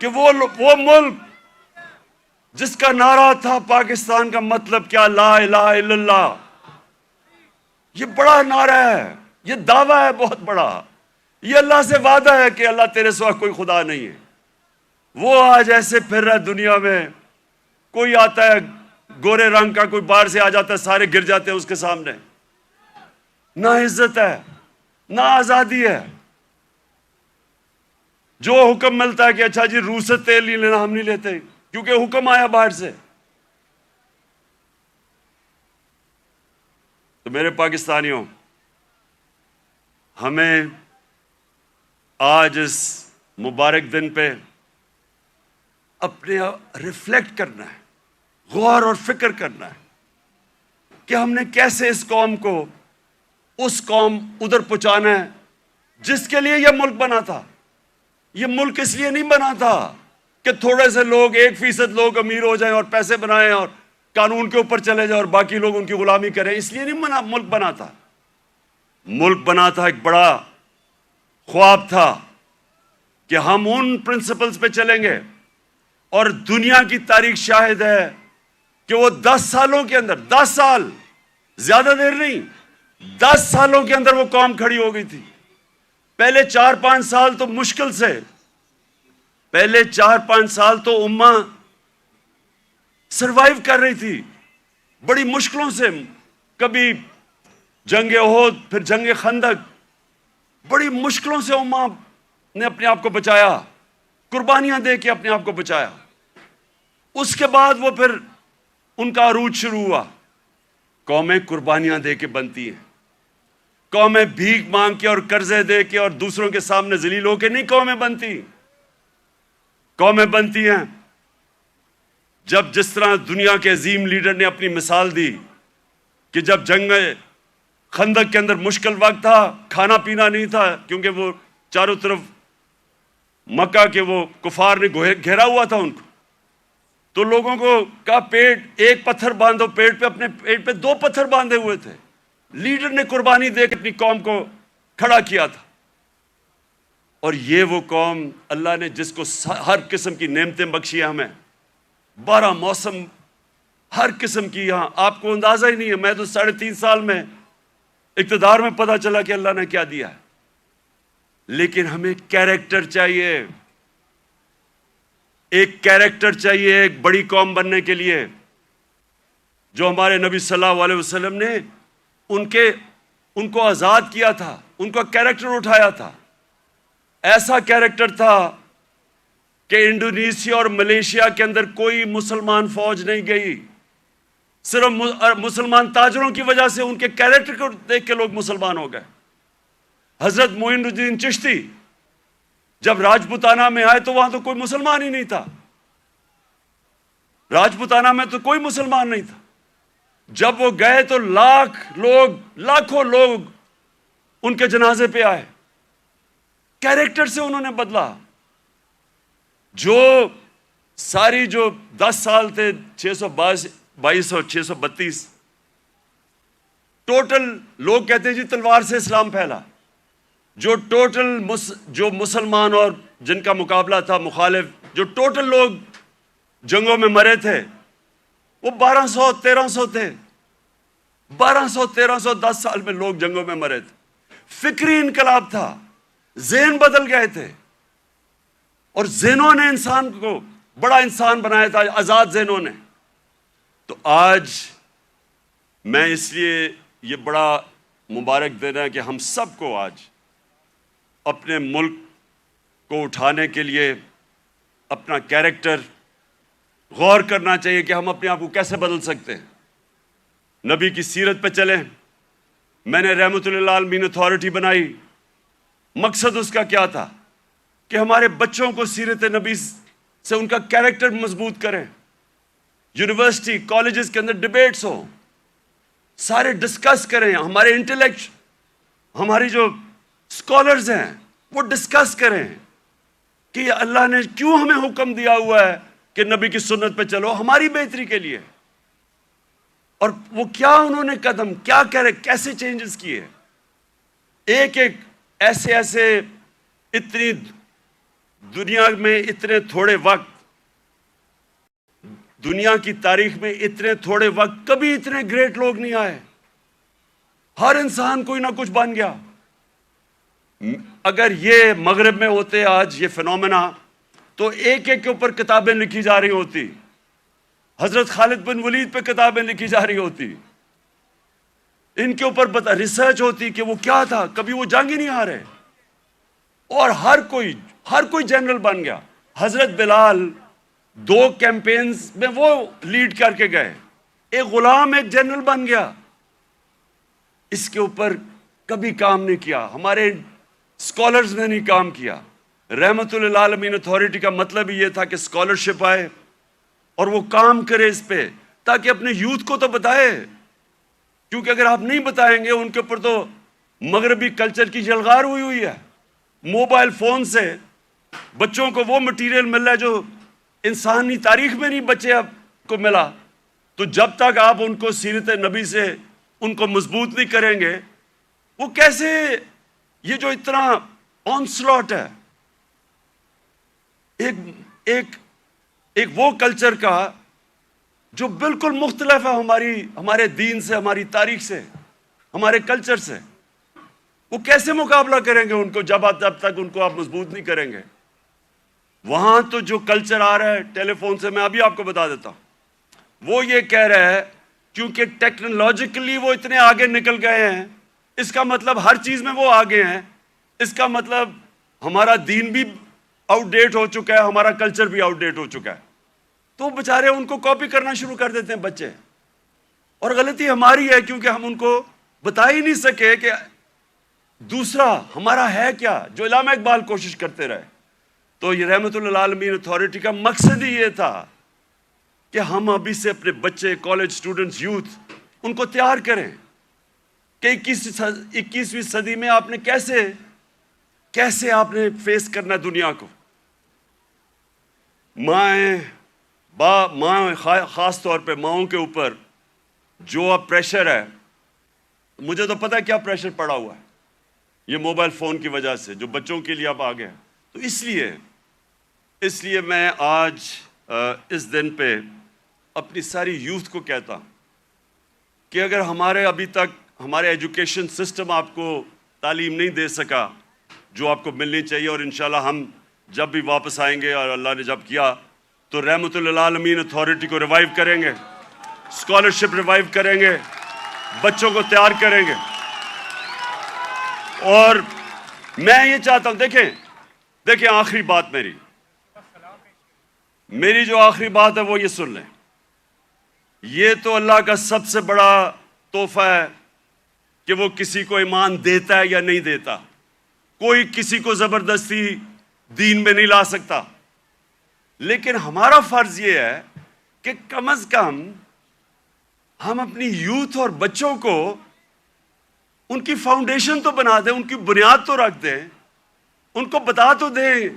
کہ وہ ملک جس کا نعرہ تھا پاکستان کا مطلب کیا، لا الہ الا اللہ، یہ بڑا نعرہ ہے، یہ دعویٰ ہے بہت بڑا، یہ اللہ سے وعدہ ہے کہ اللہ تیرے سوا کوئی خدا نہیں ہے۔ وہ آج ایسے پھر رہا ہے دنیا میں، کوئی آتا ہے گورے رنگ کا، کوئی باہر سے آ جاتا ہے، سارے گر جاتے ہیں اس کے سامنے۔ نہ عزت ہے، نہ آزادی ہے۔ جو حکم ملتا ہے کہ اچھا جی روس سے تیل نہیں لینا، ہم نہیں لیتے کیونکہ حکم آیا باہر سے۔ تو میرے پاکستانیوں، ہمیں آج اس مبارک دن پہ اپنے ریفلیکٹ کرنا ہے، غور اور فکر کرنا ہے کہ ہم نے کیسے اس قوم کو اس قوم ادھر پہنچانا ہے جس کے لیے یہ ملک بنا تھا۔ یہ ملک اس لیے نہیں بنا تھا کہ تھوڑے سے لوگ، 1% لوگ امیر ہو جائیں اور پیسے بنائیں اور قانون کے اوپر چلے جائیں اور باقی لوگ ان کی غلامی کریں، اس لیے نہیں ملک بنا تھا۔ ملک بنا تھا، ایک بڑا خواب تھا کہ ہم ان پرنسپلز پہ چلیں گے، اور دنیا کی تاریخ شاہد ہے کہ وہ 10 سالوں کے اندر، 10 سال، زیادہ دیر نہیں، 10 سالوں کے اندر وہ قوم کھڑی ہو گئی تھی۔ پہلے 4-5 سال تو مشکل سے، پہلے 4-5 سال تو امہ سروائیو کر رہی تھی بڑی مشکلوں سے، کبھی جنگ احد، پھر جنگ خندق، بڑی مشکلوں سے امہ نے اپنے آپ کو بچایا، قربانیاں دے کے اپنے آپ کو بچایا۔ اس کے بعد وہ پھر ان کا عروج شروع ہوا۔ قومیں قربانیاں دے کے بنتی ہیں، قومیں بھیک مانگ کے اور قرضے دے کے اور دوسروں کے سامنے ذلیل ہو کے نہیں قومیں بنتی۔ قومیں بنتی ہیں جب، جس طرح دنیا کے عظیم لیڈر نے اپنی مثال دی کہ جب جنگ خندق کے اندر مشکل وقت تھا، کھانا پینا نہیں تھا کیونکہ وہ چاروں طرف مکہ کے وہ کفار نے گھیرا ہوا تھا ان کو، تو لوگوں کو کہا پیٹ ایک پتھر باندھو پیٹ پہ، اپنے پیٹ پہ 2 پتھر باندھے ہوئے تھے۔ لیڈر نے قربانی دے کے اپنی قوم کو کھڑا کیا تھا۔ اور یہ وہ قوم اللہ نے جس کو ہر قسم کی نعمتیں بخشی ہیں، ہمیں 12 موسم، ہر قسم کی، یہاں آپ کو اندازہ ہی نہیں ہے۔ میں تو 3.5 سال میں اقتدار میں پتہ چلا کہ اللہ نے کیا دیا ہے۔ لیکن ہمیں کیریکٹر چاہیے، ایک کیریکٹر چاہیے ایک بڑی قوم بننے کے لیے، جو ہمارے نبی صلی اللہ علیہ وسلم نے ان کو آزاد کیا تھا، ان کا کیریکٹر اٹھایا تھا۔ ایسا کیریکٹر تھا کہ انڈونیشیا اور ملیشیا کے اندر کوئی مسلمان فوج نہیں گئی، صرف مسلمان تاجروں کی وجہ سے، ان کے کیریکٹر کو دیکھ کے لوگ مسلمان ہو گئے۔ حضرت معین الدین چشتی جب راجپوتانہ میں آئے تو وہاں تو کوئی مسلمان ہی نہیں تھا، راجپوتانہ میں تو کوئی مسلمان نہیں تھا۔ جب وہ گئے تو لاکھوں لوگ ان کے جنازے پہ آئے۔ کیریکٹر سے انہوں نے بدلا۔ جو ساری جو 10 سال تھے، 622 اور 632، ٹوٹل لوگ کہتے ہیں جی تلوار سے اسلام پھیلا۔ جو ٹوٹل جو مسلمان اور جن کا مقابلہ تھا مخالف، جو ٹوٹل لوگ جنگوں میں مرے تھے وہ 1200-1300 تھے۔ 1200-1300 10 سال میں لوگ جنگوں میں مرے تھے۔ فکری انقلاب تھا، ذہن بدل گئے تھے، اور ذہنوں نے انسان کو بڑا انسان بنایا تھا، آزاد ذہنوں نے۔ تو آج میں اس لیے یہ بڑا مبارک دن ہے کہ ہم سب کو آج اپنے ملک کو اٹھانے کے لیے اپنا کیریکٹر غور کرنا چاہیے کہ ہم اپنے آپ کو کیسے بدل سکتے ہیں۔ نبی کی سیرت پہ چلیں۔ میں نے رحمت اللہ عالمین اتھارٹی بنائی، مقصد اس کا کیا تھا کہ ہمارے بچوں کو سیرت نبی سے ان کا کیریکٹر مضبوط کریں۔ یونیورسٹی کالجز کے اندر ڈیبیٹس ہوں، سارے ڈسکس کریں، ہمارے انٹلیکچ ہماری جو اسکالرز ہیں وہ ڈسکس کریں کہ اللہ نے کیوں ہمیں حکم دیا ہوا ہے کہ نبی کی سنت پہ چلو ہماری بہتری کے لیے، اور وہ کیا انہوں نے قدم کیا کرے، کیسے چینجز کیے۔ ایک ایسے اتنی دنیا میں اتنے تھوڑے وقت، دنیا کی تاریخ میں اتنے تھوڑے وقت کبھی اتنے گریٹ لوگ نہیں آئے۔ ہر انسان کوئی نہ کچھ بن گیا۔ اگر یہ مغرب میں ہوتے آج یہ فینومینا، تو ایک کے اوپر کتابیں لکھی جا رہی ہوتی۔ حضرت خالد بن ولید پہ کتابیں لکھی جا رہی ہوتی، ان کے اوپر ریسرچ ہوتی کہ وہ کیا تھا، کبھی وہ جنگ ہی نہیں ہارے، اور ہر کوئی جنرل بن گیا۔ حضرت بلال 2 کیمپینز میں وہ لیڈ کر کے گئے، ایک غلام ایک جنرل بن گیا۔ اس کے اوپر کبھی کام نہیں کیا، ہمارے اسکالرز نے نہیں کام کیا۔ رحمت اللہ عالمین اتھارٹی کا مطلب ہی یہ تھا کہ اسکالرشپ آئے اور وہ کام کرے اس پہ، تاکہ اپنے یوتھ کو تو بتائے، کیونکہ اگر آپ نہیں بتائیں گے ان کے اوپر تو مغربی کلچر کی جلغار ہوئی ہے۔ موبائل فون سے بچوں کو وہ مٹیریل مل رہا ہے جو انسانی تاریخ میں نہیں بچے اب کو ملا۔ تو جب تک آپ ان کو سیرت نبی سے ان کو مضبوط نہیں کریں گے، وہ کیسے، یہ جو اتنا آنسلاٹ ہے ایک وہ کلچر کا جو بالکل مختلف ہے ہمارے دین سے، ہماری تاریخ سے، ہمارے کلچر سے، وہ کیسے مقابلہ کریں گے ان کو جب تک ان کو آپ مضبوط نہیں کریں گے۔ وہاں تو جو کلچر آ رہا ہے ٹیلی فون سے، میں ابھی آپ کو بتا دیتا ہوں، وہ یہ کہہ رہا ہے کیونکہ ٹیکنالوجیکلی وہ اتنے آگے نکل گئے ہیں، اس کا مطلب ہر چیز میں وہ آگے ہیں، اس کا مطلب ہمارا دین بھی آؤٹ ڈیٹ ہو چکا ہے، ہمارا کلچر بھی آؤٹ ڈیٹ ہو چکا ہے۔ تو بےچارے ان کو کاپی کرنا شروع کر دیتے ہیں بچے، اور غلطی ہماری ہے کیونکہ ہم ان کو بتا ہی نہیں سکے کہ دوسرا ہمارا ہے کیا، جو علامہ اقبال کوشش کرتے رہے۔ تو یہ رحمت اللہ عالمین اتھارٹی کا مقصد ہی یہ تھا کہ ہم ابھی سے اپنے بچے، کالج اسٹوڈنٹس، یوتھ، ان کو تیار کریں کہ 21ویں صدی میں آپ نے کیسے آپ نے فیس کرنا دنیا کو۔ مائیں خاص طور پہ ماؤں کے اوپر جو اب پریشر ہے، مجھے تو پتہ ہے کیا پریشر پڑا ہوا ہے، یہ موبائل فون کی وجہ سے جو بچوں کے لیے اب آ گیا۔ تو اس لیے میں آج اس دن پہ اپنی ساری یوتھ کو کہتا ہوں کہ اگر ابھی تک ہمارے ایجوکیشن سسٹم آپ کو تعلیم نہیں دے سکا جو آپ کو ملنی چاہیے، اور انشاءاللہ ہم جب بھی واپس آئیں گے اور اللہ نے جب کیا تو رحمت اللہ عالمین اتھارٹی کو ریوائیو کریں گے، اسکالرشپ ریوائیو کریں گے، بچوں کو تیار کریں گے۔ اور میں یہ چاہتا ہوں، دیکھیں آخری بات میری جو آخری بات ہے وہ یہ سن لیں، یہ تو اللہ کا سب سے بڑا تحفہ ہے کہ وہ کسی کو ایمان دیتا ہے یا نہیں دیتا۔ کوئی کسی کو زبردستی دین میں نہیں لا سکتا، لیکن ہمارا فرض یہ ہے کہ کم از کم ہم اپنی یوتھ اور بچوں کو ان کی فاؤنڈیشن تو بنا دیں، ان کی بنیاد تو رکھ دیں، ان کو بتا تو دیں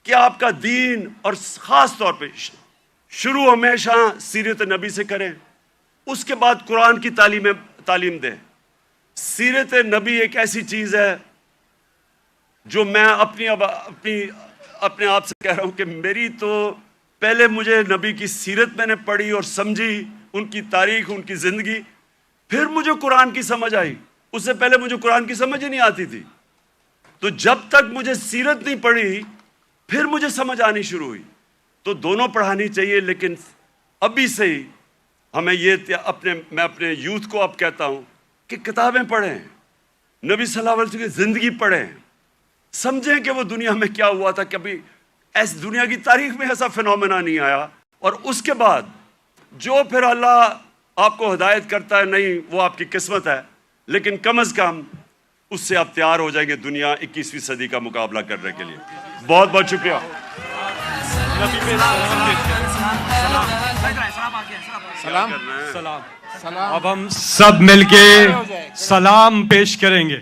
کہ آپ کا دین، اور خاص طور پہ شروع ہمیشہ سیرت نبی سے کریں، اس کے بعد قرآن کی تعلیم دیں۔ سیرت نبی ایک ایسی چیز ہے جو میں اپنے آپ سے کہہ رہا ہوں کہ میری تو پہلے مجھے نبی کی سیرت میں نے پڑھی اور سمجھی، ان کی تاریخ، ان کی زندگی، پھر مجھے قرآن کی سمجھ آئی۔ اس سے پہلے مجھے قرآن کی سمجھ ہی نہیں آتی تھی۔ تو جب تک مجھے سیرت نہیں پڑھی پھر مجھے سمجھ آنی شروع ہوئی۔ تو دونوں پڑھانی چاہیے، لیکن ابھی سے ہی ہمیں میں اپنے یوتھ کو اب کہتا ہوں کہ کتابیں پڑھیں، نبی صلی اللہ علیہ وسلم کی زندگی پڑھیں، سمجھیں کہ وہ دنیا میں کیا ہوا تھا. کبھی ایس دنیا کی تاریخ میں ایسا فنومنا نہیں آیا. اور اس کے بعد جو پھر اللہ آپ کو ہدایت کرتا ہے, نہیں وہ آپ کی قسمت ہے, لیکن کم از کم اس سے آپ تیار ہو جائیں گے دنیا 21ویں صدی کا مقابلہ کرنے کے لیے. بہت بہت شکریہ. سلام. اب ہم سب مل کے سلام پیش کریں گے.